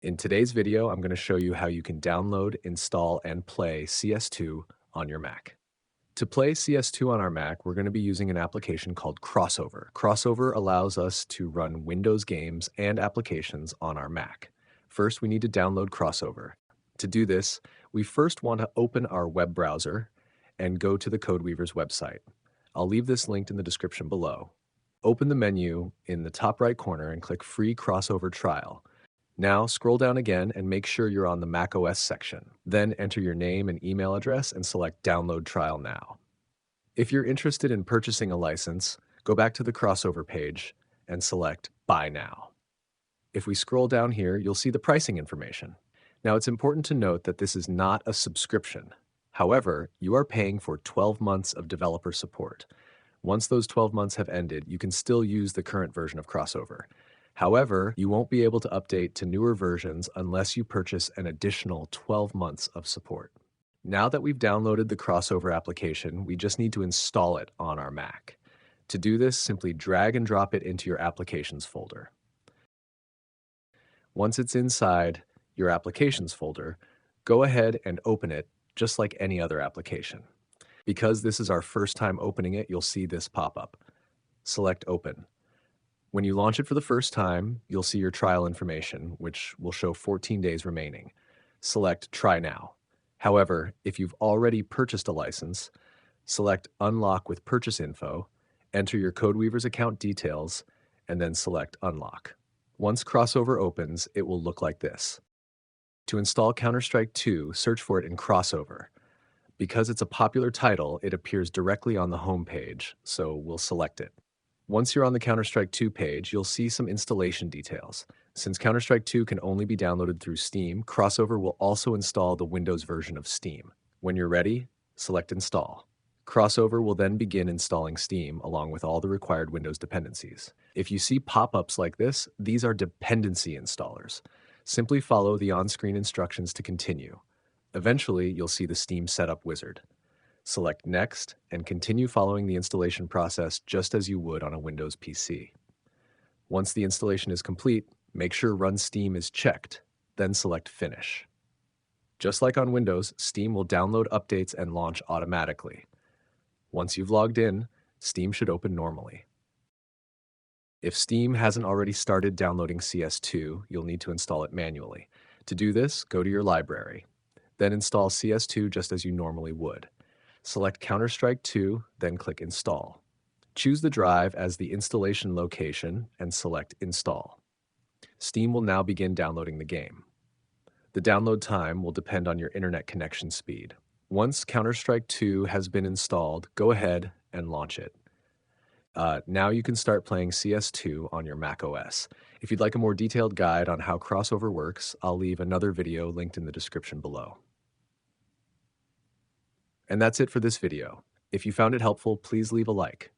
In today's video, I'm going to show you how you can download, install, and play CS2 on your Mac. To play CS2 on our Mac, we're going to be using an application called Crossover. Crossover allows us to run Windows games and applications on our Mac. First, we need to download Crossover. To do this, we first want to open our web browser and go to the CodeWeaver's website. I'll leave this linked in the description below. Open the menu in the top right corner and click Free Crossover Trial. Now scroll down again and make sure you're on the macOS section. Then enter your name and email address and select Download Trial Now. If you're interested in purchasing a license, go back to the Crossover page and select Buy Now. If we scroll down here, you'll see the pricing information. Now it's important to note that this is not a subscription. However, you are paying for 12 months of developer support. Once those 12 months have ended, you can still use the current version of Crossover. However, you won't be able to update to newer versions unless you purchase an additional 12 months of support. Now that we've downloaded the Crossover application, we just need to install it on our Mac. To do this, simply drag and drop it into your Applications folder. Once it's inside your Applications folder, go ahead and open it just like any other application. Because this is our first time opening it, you'll see this pop up. Select Open. When you launch it for the first time, you'll see your trial information, which will show 14 days remaining. Select Try Now. However, if you've already purchased a license, select Unlock with Purchase Info, enter your CodeWeaver's account details, and then select Unlock. Once Crossover opens, it will look like this. To install Counter-Strike 2, search for it in Crossover. Because it's a popular title, it appears directly on the home page, so we'll select it. Once you're on the Counter-Strike 2 page, you'll see some installation details. Since Counter-Strike 2 can only be downloaded through Steam, Crossover will also install the Windows version of Steam. When you're ready, select Install. Crossover will then begin installing Steam along with all the required Windows dependencies. If you see pop-ups like this, these are dependency installers. Simply follow the on-screen instructions to continue. Eventually, you'll see the Steam Setup wizard. Select Next and continue following the installation process just as you would on a Windows PC. Once the installation is complete, make sure Run Steam is checked, then select Finish. Just like on Windows, Steam will download updates and launch automatically. Once you've logged in, Steam should open normally. If Steam hasn't already started downloading CS2, you'll need to install it manually. To do this, go to your library. Then install CS2 just as you normally would. Select Counter-Strike 2, then click Install. Choose the drive as the installation location and select Install. Steam will now begin downloading the game. The download time will depend on your internet connection speed. Once Counter-Strike 2 has been installed, go ahead and launch it. Now you can start playing CS2 on your macOS. If you'd like a more detailed guide on how Crossover works, I'll leave another video linked in the description below. And that's it for this video. If you found it helpful, please leave a like.